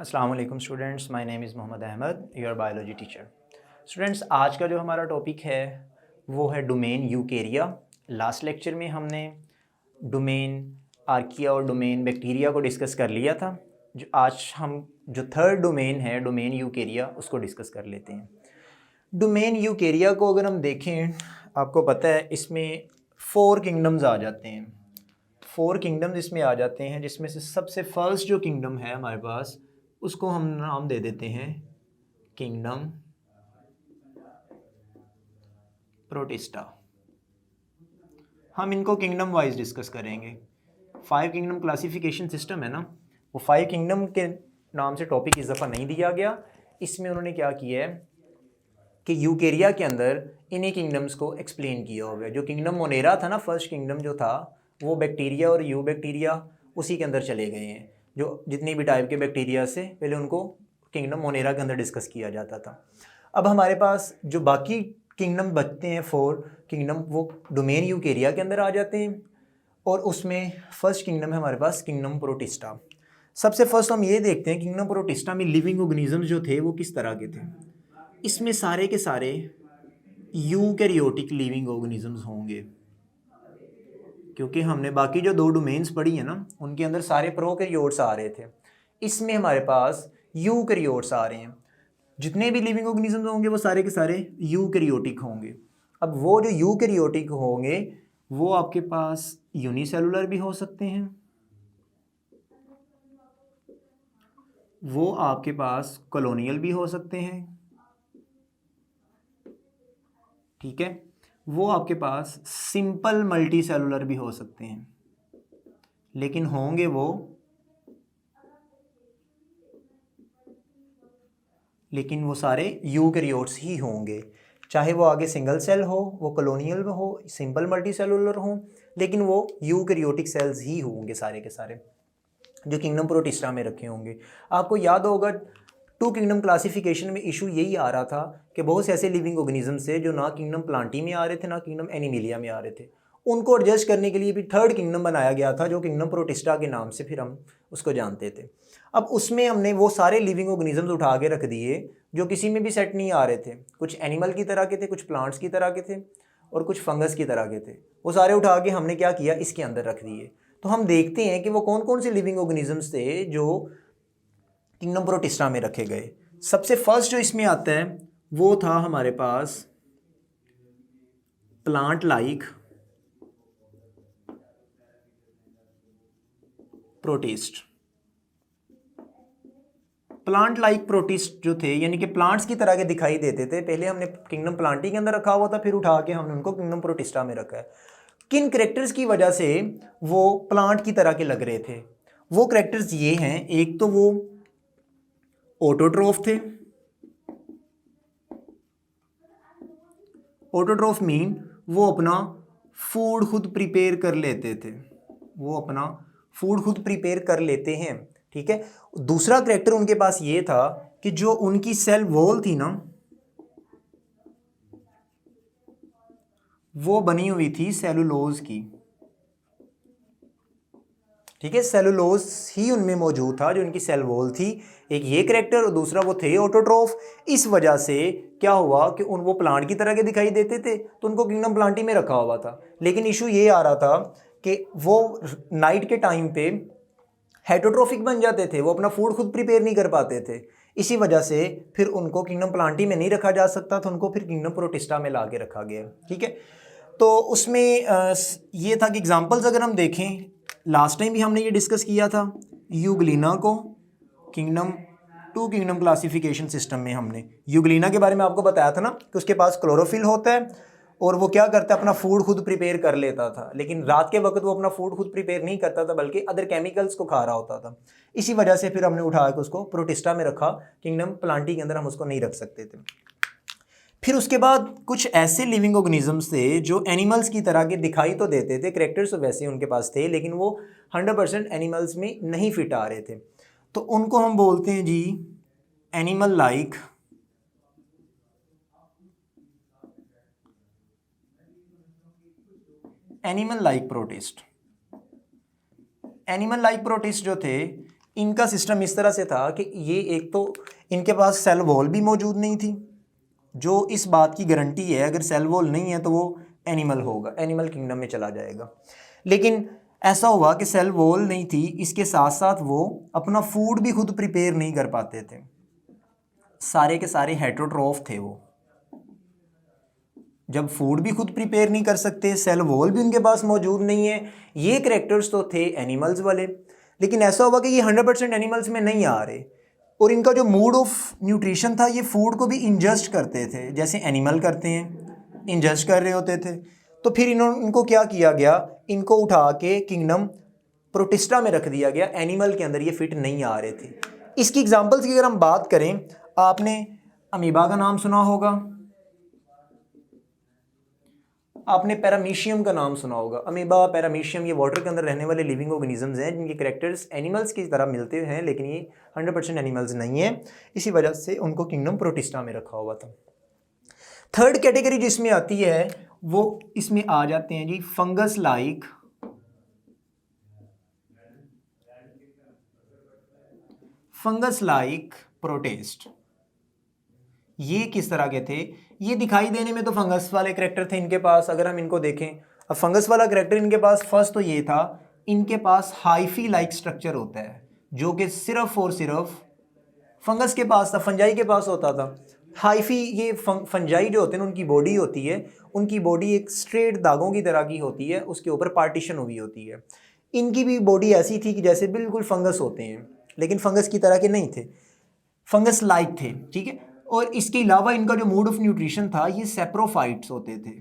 अस्सलाम वालेकुम students, my name is Mohammad Ahmad, your biology teacher. Students, आज का जो हमारा टॉपिक है वो है डोमेन यूकेरिया। लास्ट लेक्चर में हमने डोमेन आर्किया और डोमेन बैक्टीरिया को डिस्कस कर लिया था। जो आज हम जो थर्ड डोमेन है डोमेन यूकेरिया उसको डिस्कस कर लेते हैं। डोमेन यूकेरिया को अगर हम देखें, आपको पता है इसमें 4 किंगडम्स आ जाते हैं। 4 किंगडम्स इसमें आ जाते हैं, जिसमें से सबसे फर्स्ट जो किंगडम है हमारे पास उसको हम नाम दे देते हैं किंगडम प्रोटिस्टा। हम इनको किंगडम वाइज डिस्कस करेंगे। 5 किंगडम क्लासिफिकेशन सिस्टम है ना, वो 5 किंगडम के नाम से टॉपिक इस दफ़ा नहीं दिया गया। इसमें उन्होंने क्या किया है कि यूकेरिया के अंदर इन्हीं किंगडम्स को एक्सप्लेन किया हुआ है। जो किंगडम मोनेरा था ना, फर्स्ट किंगडम जो था वो बैक्टीरिया और यू बैक्टीरिया उसी के अंदर चले गए हैं। जो जितनी भी टाइप के बैक्टीरिया से पहले उनको किंगडम मोनेरा के अंदर डिस्कस किया जाता था। अब हमारे पास जो बाकी किंगडम बचते हैं 4 किंगडम, वो डोमेन यूकेरिया के अंदर आ जाते हैं। और उसमें फर्स्ट किंगडम है हमारे पास किंगडम प्रोटिस्टा। सबसे फर्स्ट हम ये देखते हैं किंगडम प्रोटिस्टा में लिविंग ऑर्गेनिजम्स जो थे वो किस तरह के थे। इसमें सारे के सारे यूकैरियोटिक लिविंग ऑर्गेनिजम्स होंगे, क्योंकि हमने बाकी जो 2 डोमेन्स पढ़ी है ना उनके अंदर सारे प्रोकैरियोट्स आ रहे थे। इसमें हमारे पास यूकैरियोट्स आ रहे हैं। जितने भी लिविंग ऑर्गेनिजम्स होंगे वो सारे के सारे यूकैरियोटिक होंगे। अब वो जो यूकैरियोटिक होंगे वो आपके पास यूनिसेलुलर भी हो सकते हैं, वो आपके पास कॉलोनियल भी हो सकते हैं, ठीक है, वो आपके पास सिंपल मल्टी सेलुलर भी हो सकते हैं, लेकिन होंगे वो सारे यूकैरियोट्स ही होंगे। चाहे वो आगे सिंगल सेल हो, वो कॉलोनियल में हो, सिंपल मल्टी सेलुलर हो, लेकिन वो यूकैरियोटिक सेल्स ही होंगे सारे के सारे जो किंगडम प्रोटिस्टा में रखे होंगे। आपको याद होगा 2 किंगडम क्लासिफिकेशन में इशू यही आ रहा था कि बहुत से ऐसे लिविंग ऑर्गेनिजम्स थे जो ना किंगडम प्लांटी में आ रहे थे ना किंगडम एनिमिलिया में आ रहे थे। उनको एडजस्ट करने के लिए भी थर्ड किंगडम बनाया गया था जो किंगडम प्रोटिस्टा के नाम से फिर हम उसको जानते थे। अब उसमें हमने वो सारे लिविंग ऑर्गेनिजम्स उठा के रख दिए जो किसी में भी सेट नहीं आ रहे थे। कुछ एनिमल की तरह के थे, कुछ प्लांट्स की तरह के थे और कुछ फंगस की तरह के थे। वो सारे उठा के हमने क्या किया, इसके अंदर रख दिए। तो हम देखते हैं कि वो कौन कौन से लिविंग ऑर्गेनिजम्स थे जो किंगडम प्रोटिस्टा में रखे गए। सबसे फर्स्ट जो इसमें आता है वो था हमारे पास plant like protist. Plant like protist जो थे यानी कि प्लांट्स की तरह के दिखाई देते थे। पहले हमने किंगडम प्लांटी के अंदर रखा हुआ था, फिर उठा के हमने उनको किंगडम प्रोटिस्टा में रखा है। किन करेक्टर्स की वजह से वो प्लांट की तरह के लग रहे थे? वो करेक्टर्स ये हैं, एक तो वो ऑटोट्रोफ थे। ऑटोट्रोफ मीन वो अपना फूड खुद प्रिपेयर कर लेते थे, वो अपना फूड खुद प्रिपेयर कर लेते हैं, ठीक है। दूसरा करेक्टर उनके पास ये था कि जो उनकी सेल वॉल थी ना वो बनी हुई थी सेलुलोज की, ठीक है। सेलुलोज ही उनमें मौजूद था जो उनकी सेल वॉल थी। एक ये करेक्टर और दूसरा वो थे ऑटोट्रोफ। इस वजह से क्या हुआ कि उन वो प्लांट की तरह के दिखाई देते थे तो उनको किंगडम प्लांटी में रखा हुआ था। लेकिन इशू ये आ रहा था कि वो नाइट के टाइम पे हेटरोट्रोफिक बन जाते थे, वो अपना फूड खुद प्रिपेयर नहीं कर पाते थे। इसी वजह से फिर उनको किंगडम प्लांटी में नहीं रखा जा सकता था, उनको फिर किंगडम प्रोटिस्टा में ला के रखा गया, ठीक है। तो उसमें ये था कि एग्जांपल्स अगर हम देखें, लास्ट टाइम भी हमने ये डिस्कस किया था यूग्लिना को किंगडम 2 किंगडम क्लासिफिकेशन सिस्टम में। हमने यूग्लिना के बारे में आपको बताया था ना कि उसके पास क्लोरोफिल होता है और वो क्या करता है, अपना फूड खुद प्रिपेयर कर लेता था। लेकिन रात के वक्त वो अपना फूड खुद प्रिपेयर नहीं करता था बल्कि अदर केमिकल्स को खा रहा होता था। इसी वजह से फिर हमने उठा के उसको प्रोटिस्टा में रखा, किंगडम प्लांटी के अंदर हम उसको नहीं रख सकते थे। फिर उसके बाद कुछ ऐसे लिविंग ऑर्गेनिजम्स थे जो एनिमल्स की तरह के दिखाई तो देते थे, करेक्टर्स तो वैसे उनके पास थे, लेकिन वो 100% एनिमल्स में नहीं फिट आ रहे थे। तो उनको हम बोलते हैं जी animal like protist. Animal like protist जो थे इनका सिस्टम इस तरह से था कि ये एक तो इनके पास सेल वॉल भी मौजूद नहीं थी, जो इस बात की गारंटी है अगर सेल वॉल नहीं है तो वो एनिमल होगा, एनिमल किंगडम में चला जाएगा। लेकिन ऐसा हुआ कि सेल वॉल नहीं थी, इसके साथ साथ वो अपना फूड भी खुद प्रिपेयर नहीं कर पाते थे, सारे के सारे हेटेरोट्रोफ थे वो। जब फूड भी खुद प्रिपेयर नहीं कर सकते, सेल वॉल भी उनके पास मौजूद नहीं है, ये करेक्टर्स तो थे एनिमल्स वाले। लेकिन ऐसा हुआ कि ये 100% एनिमल्स में नहीं आ रहे, और इनका जो मूड ऑफ न्यूट्रिशन था, ये फूड को भी इंजस्ट करते थे जैसे एनिमल करते हैं, इंजस्ट कर रहे होते थे। तो फिर इनको क्या किया गया, इनको उठा के किंगडम प्रोटिस्टा में रख दिया गया, एनिमल के अंदर ये फिट नहीं आ रहे थे। इसकी एग्जांपल्स की अगर हम बात करें, आपने अमीबा का नाम सुना होगा, आपने पैरामीशियम का नाम सुना होगा। अमीबा, पैरामीशियम, ये वाटर के अंदर रहने वाले लिविंग ऑर्गेनिजम्स हैं जिनके कैरेक्टर्स एनिमल्स की तरह मिलते हैं, लेकिन ये 100% एनिमल्स नहीं है, इसी वजह से उनको किंगडम प्रोटिस्टा में रखा हुआ था। थर्ड कैटेगरी जिसमें आती है वो इसमें आ जाते हैं जी फंगस लाइक प्रोटिस्ट। ये किस तरह के थे, ये दिखाई देने में तो फंगस वाले करेक्टर थे इनके पास। अगर हम इनको देखें, अब फंगस वाला करेक्टर इनके पास फर्स्ट तो ये था, इनके पास हाइफी लाइक स्ट्रक्चर होता है, जो कि सिर्फ और सिर्फ फंगस के पास था, फंजाई के पास होता था। हाइफी, ये फंजाई जो होते हैं उनकी बॉडी होती है, उनकी बॉडी एक स्ट्रेट दागों की तरह की होती है, उसके ऊपर पार्टीशन हुई होती है। इनकी भी बॉडी ऐसी थी कि जैसे बिल्कुल फंगस होते हैं, लेकिन फंगस की तरह के नहीं थे, फंगस लाइक थे, ठीक है। और इसके अलावा इनका जो मोड ऑफ न्यूट्रिशन था, ये सेप्रोफाइट्स होते थे।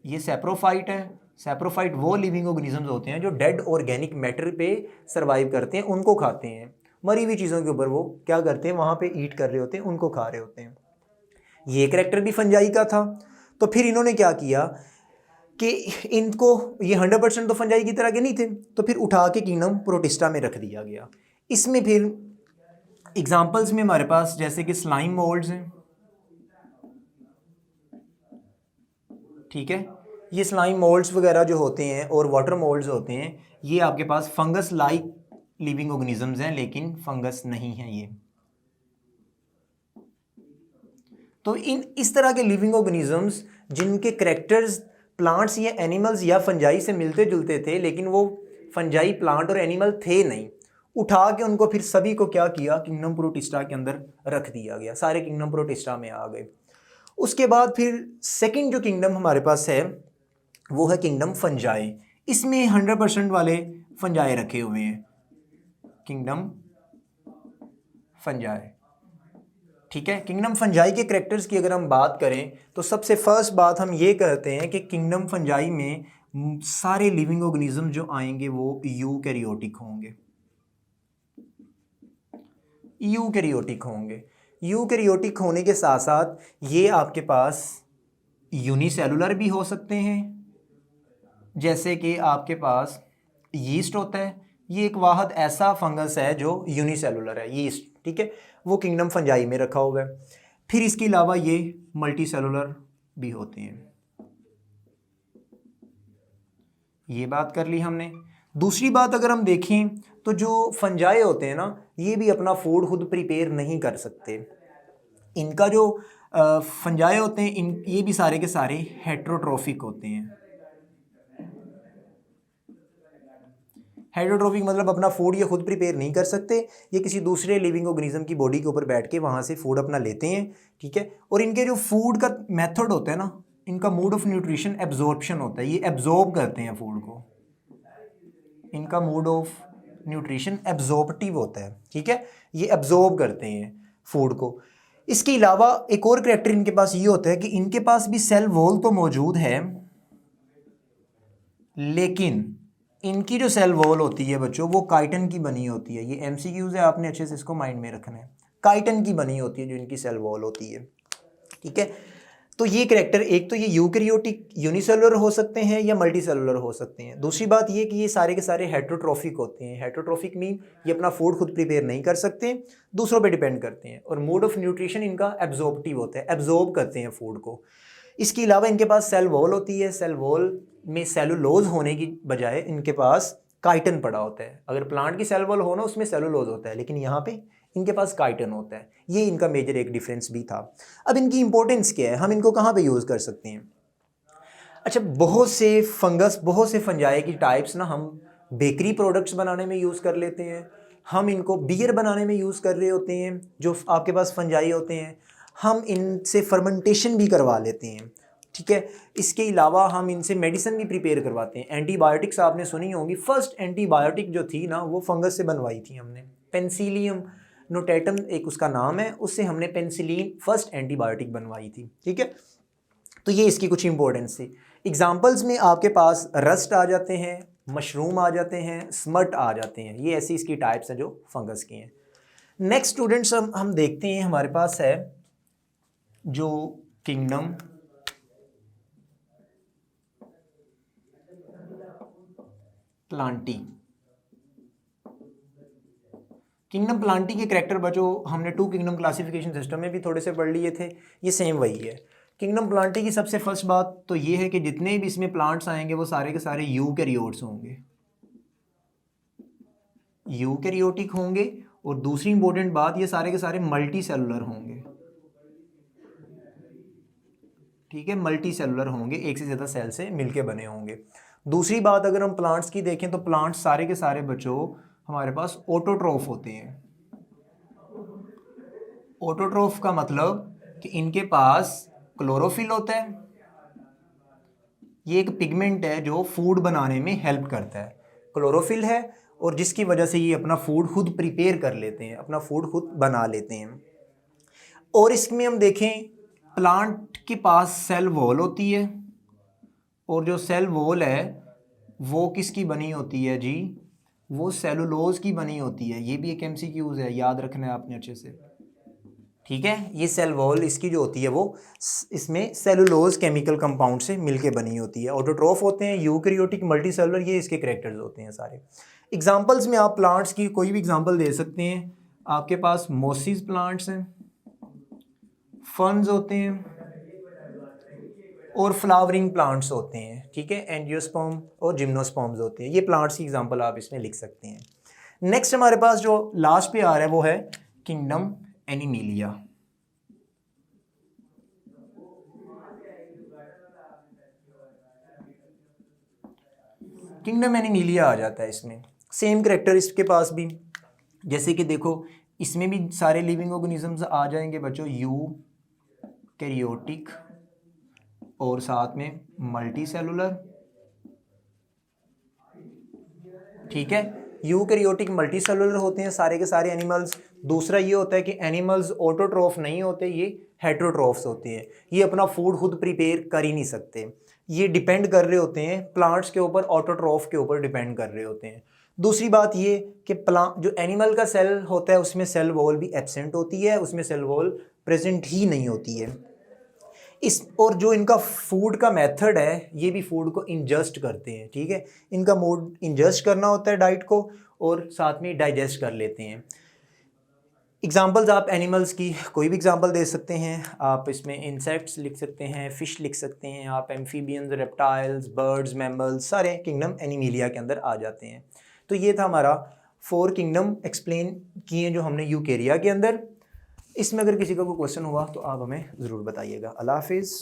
ये सेप्रोफाइट है, सेप्रोफाइट वो लिविंग ऑर्गेनिजम्स होते हैं जो डेड ऑर्गेनिक मैटर पे सर्वाइव करते हैं, उनको खाते हैं। मरी हुई चीज़ों के ऊपर वो क्या करते हैं, वहाँ पे ईट कर रहे होते हैं, उनको खा रहे होते हैं। ये कैरेक्टर भी फंजाई का था। तो फिर इन्होंने क्या किया कि इनको, ये 100% तो फंजाई की तरह के नहीं थे, तो फिर उठा के किंगडम प्रोटिस्टा में रख दिया गया। इसमें फिर एग्जाम्पल्स में हमारे पास जैसे कि स्लाइम मोल्ड्स हैं, ठीक है, ये स्लाइम मोल्ड्स वगैरह जो होते हैं और वाटर मोल्ड्स होते हैं, ये आपके पास फंगस लाइक लिविंग ऑर्गेनिजम्स हैं, लेकिन फंगस नहीं है ये। तो इस तरह के लिविंग ऑर्गेनिजम्स जिनके करेक्टर्स प्लांट्स या एनिमल्स या फंजाई से मिलते जुलते थे, लेकिन वो फंजाई प्लांट और एनिमल थे नहीं, उठा के उनको फिर सभी को क्या किया, किंगडम प्रोटिस्टा के अंदर रख दिया गया, सारे किंगडम प्रोटिस्टा में आ गए। उसके बाद फिर सेकंड जो किंगडम हमारे पास है वो है किंगडम फंजाई। इसमें 100% वाले फंजाई रखे हुए हैं, किंगडम फंजाई, ठीक है। किंगडम फंजाई के करेक्टर्स की अगर हम बात करें तो सबसे फर्स्ट बात हम ये कहते हैं कि किंगडम फंजाई में सारे लिविंग ऑर्गेनिज्म जो आएंगे वो यूकैरियोटिक होंगे, यूकैरियोटिक होंगे। यूकैरियोटिक होने के साथ साथ ये आपके पास यूनिसेलुलर भी हो सकते हैं, जैसे कि आपके पास यीस्ट होता है, ये एक वाहद ऐसा फंगस है जो यूनिसेलुलर है, यीस्ट, ठीक है, वो किंगडम फंजाई में रखा हुआ है। फिर इसके अलावा ये मल्टी सेलुलर भी होते हैं, ये बात कर ली हमने। दूसरी बात अगर हम देखें तो जो फंजाई होते हैं ना, ये भी अपना फूड खुद प्रिपेयर नहीं कर सकते। इनका जो फंजाई होते हैं, ये भी सारे के सारे हेटेरोट्रोफिक होते हैं। हेटेरोट्रोफिक मतलब अपना फूड ये खुद प्रिपेयर नहीं कर सकते, ये किसी दूसरे लिविंग ऑर्गेनिज्म की बॉडी के ऊपर बैठ के वहाँ से फूड अपना लेते हैं, ठीक है। और इनके जो फूड का मेथड होता है ना, इनका मोड ऑफ न्यूट्रिशन एब्जॉर्प्शन होता है, ये एब्जॉर्ब करते हैं फूड को, इनका मोड ऑफ न्यूट्रिशन एब्जॉर्प्टिव होता है, ठीक है, ये एब्जॉर्ब करते हैं फूड को। इसके अलावा एक और कैरेक्टर इनके पास ये होता है कि इनके पास भी सेल वॉल तो मौजूद है, लेकिन इनकी जो सेल वॉल होती है बच्चों, वो काइटन की बनी होती है। ये एमसीक्यूज है, आपने अच्छे से इसको माइंड में रखना है। काइटन की बनी होती है जो इनकी सेल वॉल होती है, ठीक है। तो ये कैरेक्टर, एक तो ये यूकैरियोटिक यूनिसेलुलर हो सकते हैं या मल्टी सेलुलर हो सकते हैं। दूसरी बात ये कि ये सारे के सारे हेटेरोट्रोफिक होते हैं। हेटेरोट्रोफिक मीन ये अपना फूड खुद प्रिपेयर नहीं कर सकते, दूसरों पे डिपेंड करते हैं। और मोड ऑफ न्यूट्रिशन इनका एब्जॉर्प्टिव होता है, एब्जॉर्ब करते हैं फूड को। इसके अलावा इनके पास सेल वॉल होती है, सेल वॉल में सेलुलोज होने की बजाय इनके पास काइटन पड़ा होता है। अगर प्लांट की सेल वॉल हो ना उसमें सेलुलोज होता है, लेकिन यहाँ पे इनके पास काइटन होता है। ये इनका मेजर एक डिफरेंस भी था। अब इनकी इंपॉर्टेंस क्या है, हम इनको कहाँ पे यूज़ कर सकते हैं? अच्छा, बहुत से फंगस, बहुत से फंजाई की टाइप्स ना हम बेकरी प्रोडक्ट्स बनाने में यूज़ कर लेते हैं, हम इनको बियर बनाने में यूज़ कर रहे होते हैं। जो आपके पास फंजाई होते हैं हम इनसे फर्मेंटेशन भी करवा लेते हैं, ठीक है। इसके अलावा हम इनसे मेडिसिन भी प्रिपेयर करवाते हैं। एंटीबायोटिक्स आपने सुनी होंगी, फर्स्ट एंटीबायोटिक जो थी ना वो फंगस से बनवाई थी हमने। पेंसिलियम नोटेटम एक उसका नाम है, उससे हमने पेंसिलिन फर्स्ट एंटीबायोटिक बनवाई थी, ठीक है। तो ये इसकी कुछ इंपॉर्टेंस थी। एग्जाम्पल्स में आपके पास रस्ट आ जाते हैं, मशरूम आ जाते हैं, स्मट आ जाते हैं। ये ऐसी इसकी टाइप्स हैं जो फंगस की हैं। नेक्स्ट स्टूडेंट्स हम देखते हैं, हमारे पास है जो किंगडम प्लांटी। किंगडम प्लांटी के करैक्टर बच्चों हमने 2 किंगडम क्लासिफिकेशन सिस्टम में भी थोड़े से पढ़ लिए थे, ये सेम वही है। किंगडम प्लांटी की सबसे फर्स्ट बात तो ये है कि जितने भी इसमें प्लांट्स आएंगे वो सारे के सारे यूकैरियोट्स होंगे, यूकैरियोटिक होंगे। और दूसरी इंपॉर्टेंट बात, ये सारे के सारे मल्टी सेलुलर होंगे, ठीक है, मल्टी सेलुलर होंगे, एक से ज़्यादा सेल से मिलके बने होंगे। दूसरी बात अगर हम प्लांट्स की देखें तो प्लांट्स सारे के सारे बच्चों हमारे पास ऑटोट्रोफ होते हैं। ऑटोट्रोफ का मतलब कि इनके पास क्लोरोफिल होता है, ये एक पिगमेंट है जो फूड बनाने में हेल्प करता है। क्लोरोफिल है और जिसकी वजह से ये अपना फूड खुद प्रिपेयर कर लेते हैं, अपना फूड खुद बना लेते हैं। और इसमें हम देखें प्लांट के पास सेल वॉल होती है, और जो सेल वॉल है वो किसकी बनी होती है जी? वो सेलुलोज की बनी होती है। ये भी एक एमसीक्यूज है, याद रखना है आपने अच्छे से, ठीक है। ये सेल वॉल इसकी जो होती है वो इसमें सेलुलोज केमिकल कंपाउंड से मिलके बनी होती है। ऑटोट्रोफ होते हैं, यूकैरियोटिक, मल्टी सेलुलर, ये इसके करैक्टर्स होते हैं सारे। एग्जांपल्स में आप प्लांट्स की कोई भी एग्जांपल दे सकते हैं। आपके पास मोसिस प्लांट्स हैं, फर्न्स होते हैं और फ्लावरिंग प्लांट्स होते हैं, ठीक है। एंजियोस्पर्म और जिम्नोस्पर्म्स होते हैं। ये प्लांट्स की एग्जांपल आप इसमें लिख सकते हैं। नेक्स्ट हमारे पास जो लास्ट पे आ रहा है वो है किंगडम एनिमिलिया। किंगडम एनिमिलिया आ जाता है इसमें। सेम करैक्टर इसके पास भी, जैसे कि देखो इसमें भी सारे लिविंग ऑर्गेनिजम्स आ जाएंगे बच्चों, यूकैरियोटिक और साथ में मल्टी सेलुलर, ठीक है। यूकैरियोटिक मल्टी सेलुलर होते हैं सारे के सारे एनिमल्स। दूसरा ये होता है कि एनिमल्स ऑटोट्रोफ नहीं होते, ये हेटेरोट्रोफ्स होते हैं। ये अपना फूड खुद प्रिपेयर कर ही नहीं सकते, ये डिपेंड कर रहे होते हैं प्लांट्स के ऊपर, ऑटोट्रोफ के ऊपर डिपेंड कर रहे होते हैं। दूसरी बात ये कि प्लांट जो एनिमल का सेल होता है उसमें सेल वॉल भी एब्सेंट होती है, उसमें सेल वॉल प्रेजेंट ही नहीं होती है। इस और जो इनका फूड का मेथड है, ये भी फूड को इंजस्ट करते हैं, ठीक है। इनका मोड इंजस्ट करना होता है डाइट को, और साथ में डाइजेस्ट कर लेते हैं। एग्जाम्पल्स आप एनिमल्स की कोई भी एग्जाम्पल दे सकते हैं। आप इसमें इंसेक्ट्स लिख सकते हैं, फ़िश लिख सकते हैं, आप एम्फीबियंस, रेप्टाइल्स, बर्ड्स, मैमल्स, सारे किंगडम एनिमिलिया के अंदर आ जाते हैं। तो ये था हमारा 4 किंगडम एक्सप्लेन किए जो हमने यूकेरिया के अंदर। इसमें अगर किसी का कोई क्वेश्चन हुआ तो आप हमें ज़रूर बताइएगा। अल्लाह हाफिज़।